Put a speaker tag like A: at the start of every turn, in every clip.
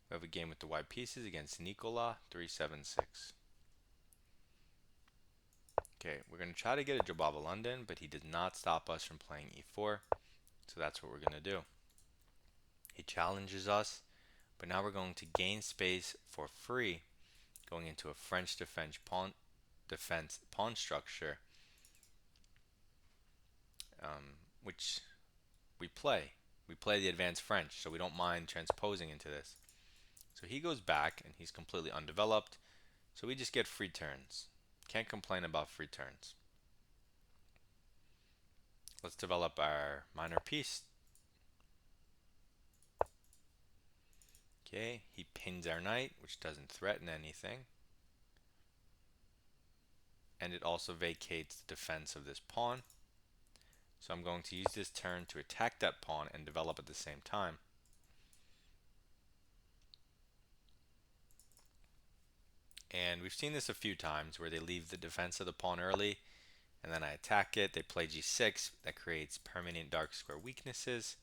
A: We have a game with the white pieces against Nikola 376. Okay, we're going to try to get a Jobava London, but he did not stop us from playing e4, so that's what we're going to do. He challenges us, but now we're going to gain space for free, going into a French defense pawn structure, which we play. We play the advanced French, so we don't mind transposing into this. So he goes back, and he's completely undeveloped, so we just get free turns. Can't complain about free turns. Let's develop our minor piece. Okay, he pins our knight, which doesn't threaten anything. And it also vacates the defense of this pawn. So I'm going to use this turn to attack that pawn and develop at the same time. And we've seen this a few times where they leave the defense of the pawn early, and then I attack it. They play g6. That creates permanent dark square weaknesses.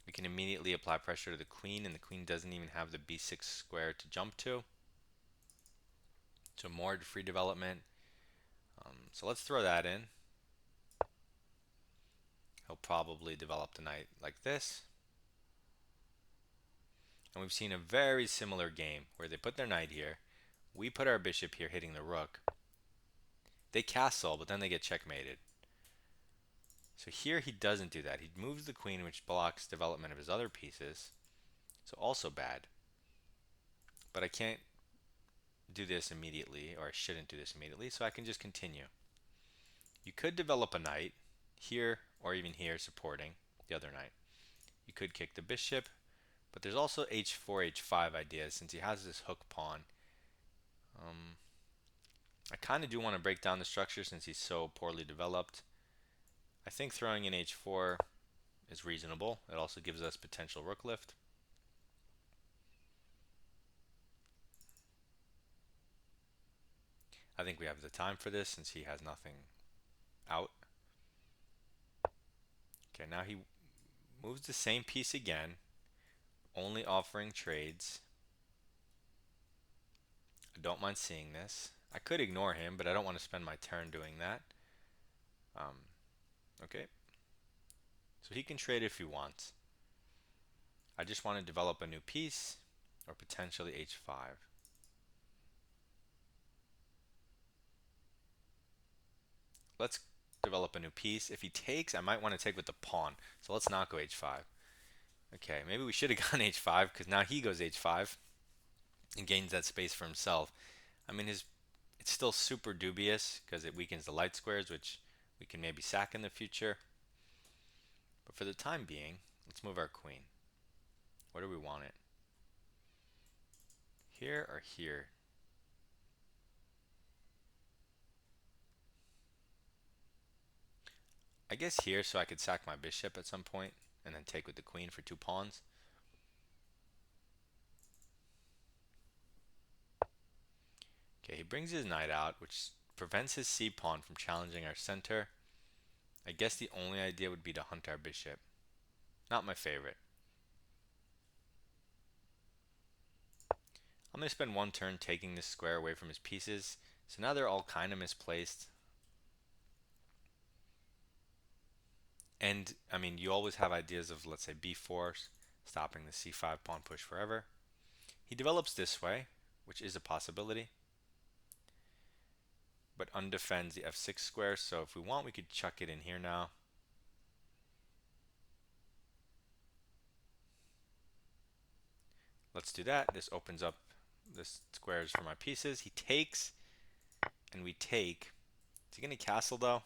A: We can immediately apply pressure to the queen, and the queen doesn't even have the b6 square to jump to. So more free development. So let's throw that in. He'll probably develop the knight like this. And we've seen a very similar game where they put their knight here. We put our bishop here hitting the rook. They castle, but then they get checkmated. So here he doesn't do that. He moves the queen, which blocks development of his other pieces. So also bad. But I can't do this immediately, or I shouldn't do this immediately, so I can just continue. You could develop a knight here or even here supporting the other knight. You could kick the bishop, but there's also h4, h5 ideas since he has this hook pawn. I kind of do want to break down the structure since he's so poorly developed. I think throwing in h4 is reasonable. It also gives us potential rook lift. I think we have the time for this since he has nothing out. Okay, now he moves the same piece again, only offering trades. I don't mind seeing this. I could ignore him, but I don't want to spend my turn doing that. Okay. So he can trade if he wants. I just want to develop a new piece, or potentially h5. Let's develop a new piece. If he takes, I might want to take with the pawn. So let's not go h5. Okay, maybe we should have gone h5 because now he goes h5 and gains that space for himself. I mean, it's still super dubious because it weakens the light squares, which we can maybe sack in the future. But for the time being, let's move our queen. Where do we want it? Here or here? I guess here so I could sack my bishop at some point and then take with the queen for 2 pawns. Okay, he brings his knight out, which prevents his c pawn from challenging our center. I guess the only idea would be to hunt our bishop. Not my favorite. I'm going to spend 1 turn taking this square away from his pieces. So now they're all kind of misplaced. And, I mean, you always have ideas of, let's say, b4, stopping the c5 pawn push forever. He develops this way, which is a possibility, but undefends the f6 square. So if we want, we could chuck it in here now. Let's do that. This opens up the squares for my pieces. He takes, and we take. Is he going to castle, though?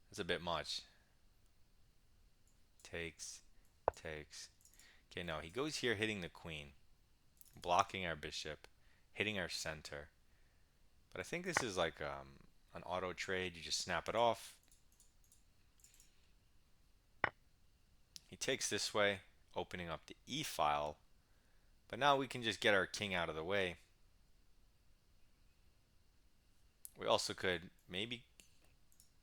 A: That's a bit much. Takes, takes. Okay, no, he goes here hitting the queen, blocking our bishop, hitting our center. But I think this is like an auto trade. You just snap it off. He takes this way, opening up the e file. But now we can just get our king out of the way. We also could maybe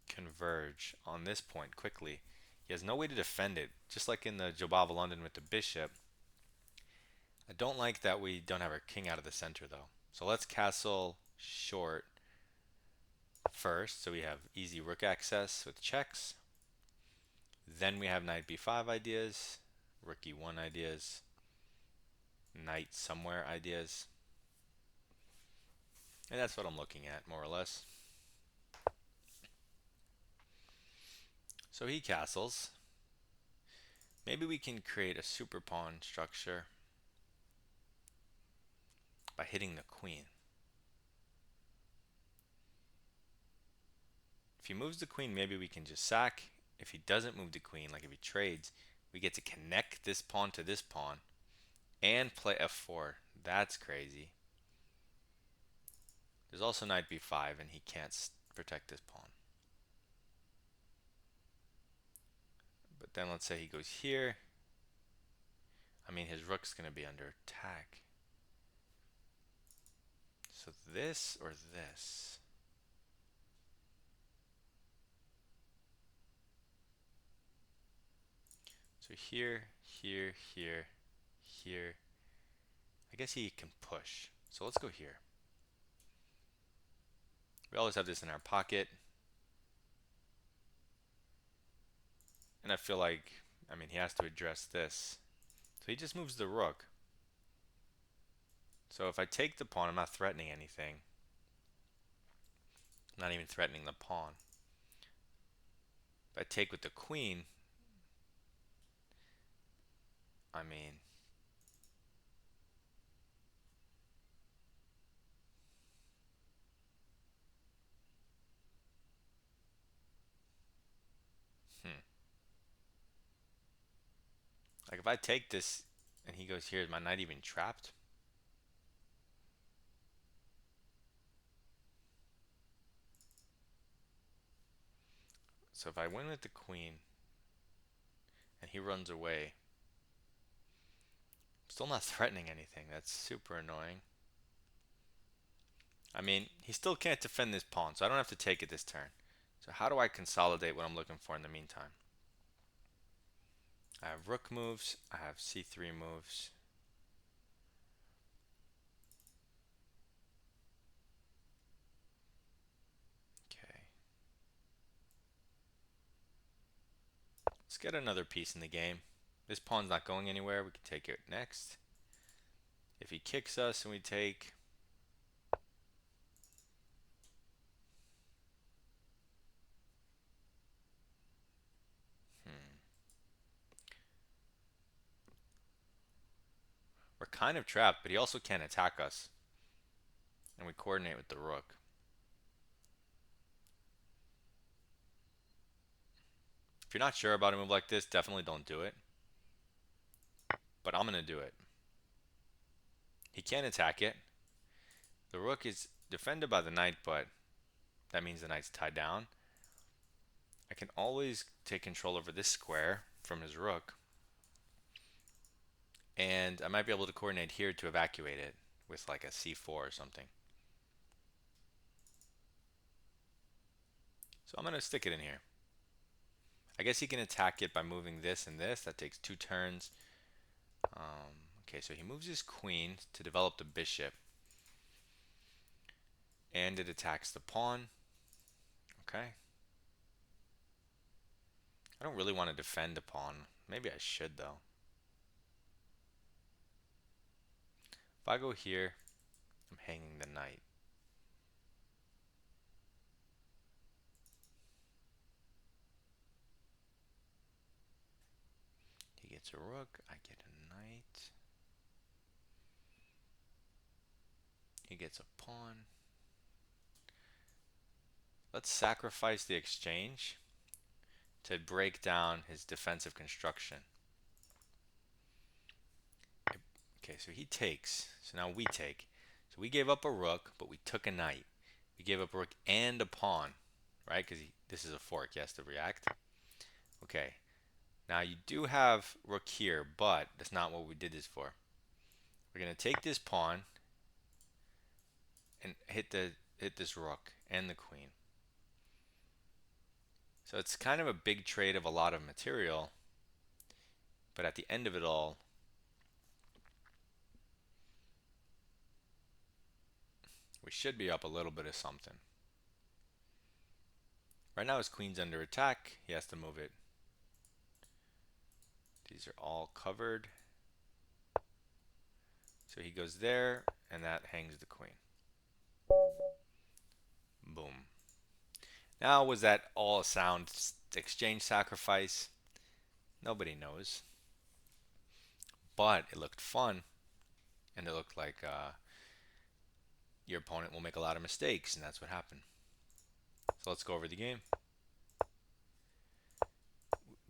A: converge on this point quickly. He has no way to defend it, just like in the Jobava London with the bishop. I don't like that we don't have our king out of the center though. So let's castle short first, so we have easy rook access with checks. Then we have knight b5 ideas, rook e1 ideas, knight somewhere ideas. And that's what I'm looking at, more or less. So he castles. Maybe we can create a super pawn structure by hitting the queen. If he moves the queen, maybe we can just sack. If he doesn't move the queen, like if he trades, we get to connect this pawn to this pawn and play f4. That's crazy. There's also knight b5, and he can't protect this pawn. But then let's say he goes here. I mean, his rook's going to be under attack. So this or this? So here, here, here, here. I guess he can push. So let's go here. We always have this in our pocket. And I feel like, I mean, he has to address this. So he just moves the rook. So if I take the pawn, I'm not threatening anything. I'm not even threatening the pawn. If I take with the queen, I mean, hmm. Like if I take this and he goes here, is my knight even trapped? So if I win with the queen and he runs away, I'm still not threatening anything. That's super annoying. I mean, he still can't defend this pawn, so I don't have to take it this turn. So how do I consolidate what I'm looking for in the meantime? I have rook moves, I have c3 moves. Okay. Let's get another piece in the game. This pawn's not going anywhere. We can take it next. If he kicks us and we take, we're kind of trapped, but he also can't attack us. And we coordinate with the rook. If you're not sure about a move like this, definitely don't do it. But I'm going to do it. He can't attack it. The rook is defended by the knight, but that means the knight's tied down. I can always take control over this square from his rook. And I might be able to coordinate here to evacuate it with like a c4 or something. So I'm going to stick it in here. I guess he can attack it by moving this and this. That takes 2 turns. Okay, so he moves his queen to develop the bishop. And it attacks the pawn. Okay. I don't really want to defend the pawn. Maybe I should, though. If I go here, I'm hanging the knight. He gets a rook, I get a knight. He gets a pawn. Let's sacrifice the exchange to break down his defensive construction. Okay, so he takes. So now we take. So we gave up a rook, but we took a knight. We gave up a rook and a pawn, right? Because this is a fork. He has to react. Okay. Now you do have rook here, but that's not what we did this for. We're going to take this pawn and hit this rook and the queen. So it's kind of a big trade of a lot of material, but at the end of it all, We should be up a little bit of something. Right now his queen's under attack. He has to move it. These are all covered. So he goes there, and that hangs the queen. Boom. Now, was that all a sound exchange sacrifice? Nobody knows. But it looked fun, and it looked like your opponent will make a lot of mistakes, and that's what happened. So let's go over the game.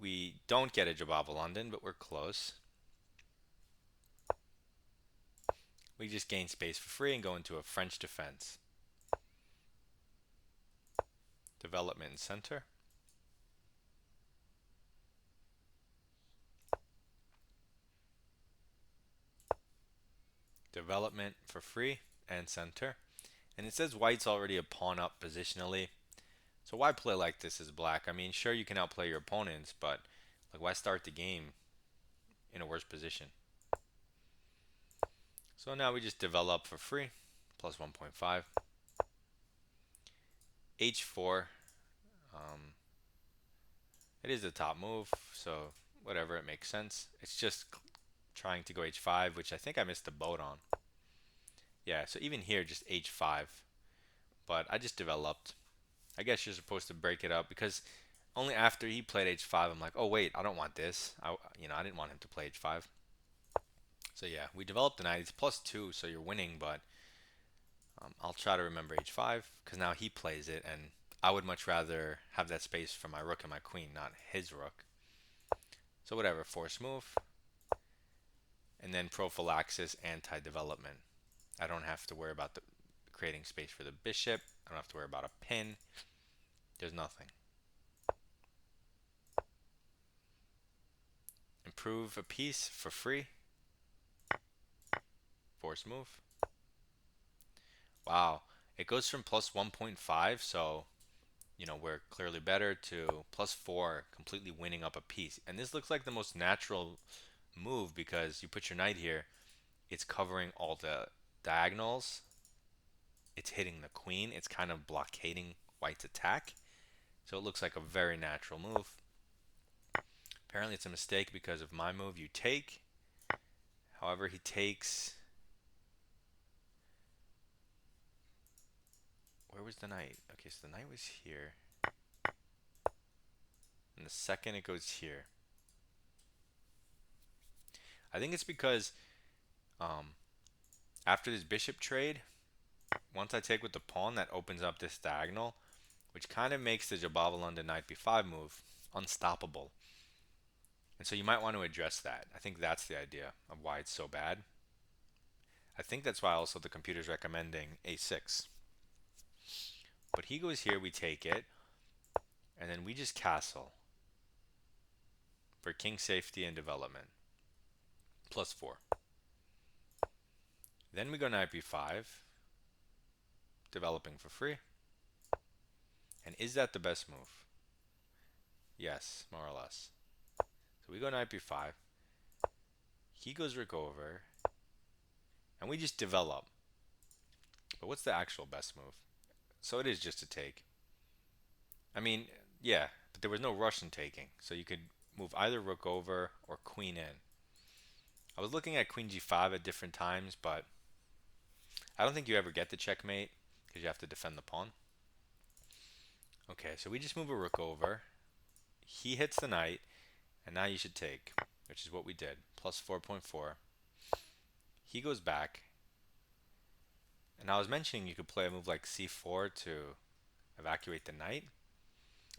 A: We don't get a Jababa London, but we're close. We just gain space for free and go into a French defense. Development and center. Development for free and center. And it says white's already a pawn up positionally. So why play like this as black? I mean, sure, you can outplay your opponents, but like, why start the game in a worse position? So now we just develop for free, plus 1.5. H4. It is the top move, so whatever, it makes sense. It's just trying to go H5, which I think I missed the boat on. Yeah, so even here, just H5. But I just developed. I guess you're supposed to break it up because only after he played H5, I'm like, oh wait, I don't want this. I didn't want him to play H5. So yeah, we developed the knight. It's +2, so you're winning, but I'll try to remember H5 because now he plays it, and I would much rather have that space for my rook and my queen, not his rook. So whatever, force move, and then prophylaxis, anti-development. I don't have to worry about creating space for the bishop. I don't have to worry about a pin. There's nothing. Improve a piece for free. Force move. Wow. It goes from plus 1.5, so we're clearly better, to +4, completely winning up a piece. And this looks like the most natural move because you put your knight here, it's covering all the diagonals. It's hitting the queen. It's kind of blockading white's attack. So it looks like a very natural move. Apparently it's a mistake because of my move, you take. However, he takes. Where was the knight? Okay, so the knight was here. And the second it goes here. I think it's because after this bishop trade, once I take with the pawn, that opens up this diagonal, which kind of makes the Jabava London knight b5 move unstoppable. And so you might want to address that. I think that's the idea of why it's so bad. I think that's why also the computer's recommending a6. But he goes here, we take it, and then we just castle for king safety and development. +4. Then we go knight b5, developing for free. And is that the best move? Yes, more or less. So we go knight b5. He goes rook over, and we just develop. But what's the actual best move? So it is just a take. I mean, yeah, but there was no Russian taking, so you could move either rook over or queen in. I was looking at queen g5 at different times, but I don't think you ever get the checkmate because you have to defend the pawn. Okay, so we just move a rook over. He hits the knight, and now you should take, which is what we did. +4.4. He goes back. And I was mentioning you could play a move like c4 to evacuate the knight,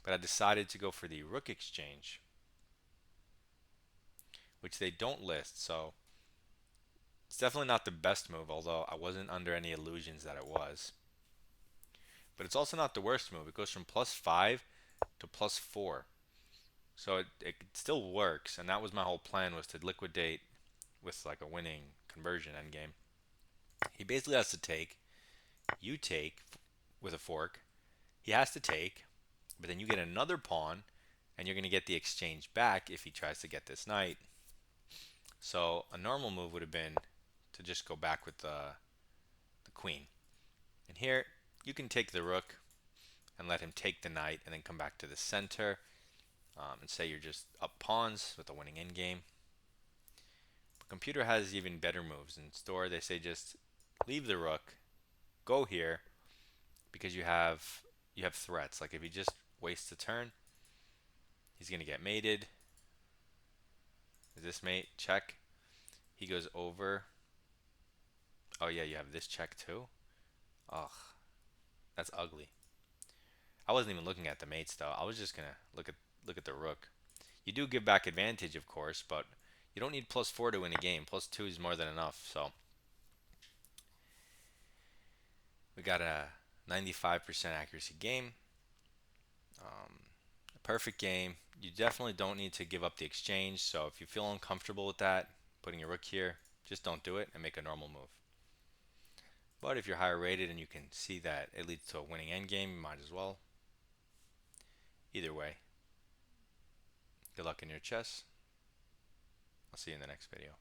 A: but I decided to go for the rook exchange, which they don't list, so it's definitely not the best move, although I wasn't under any illusions that it was. But it's also not the worst move. It goes from +5 to +4. So it still works, and that was my whole plan, was to liquidate with like a winning conversion endgame. He basically has to take. You take with a fork. He has to take, but then you get another pawn, and you're going to get the exchange back if he tries to get this knight. So a normal move would have been to just go back with the queen. And here, you can take the rook and let him take the knight and then come back to the center and say you're just up pawns with a winning endgame. But computer has even better moves. In store, they say just leave the rook, go here, because you have threats. Like if he just wastes a turn, he's gonna get mated. Is this mate? Check. He goes over. Oh yeah, you have this check too. Ugh, that's ugly. I wasn't even looking at the mates though. I was just gonna look at the rook. You do give back advantage, of course, but you don't need +4 to win a game. +2 is more than enough. So we got a 95% accuracy game. A perfect game. You definitely don't need to give up the exchange. So if you feel uncomfortable with that, putting your rook here, just don't do it and make a normal move. But if you're higher rated and you can see that it leads to a winning endgame, you might as well. Either way, good luck in your chess. I'll see you in the next video.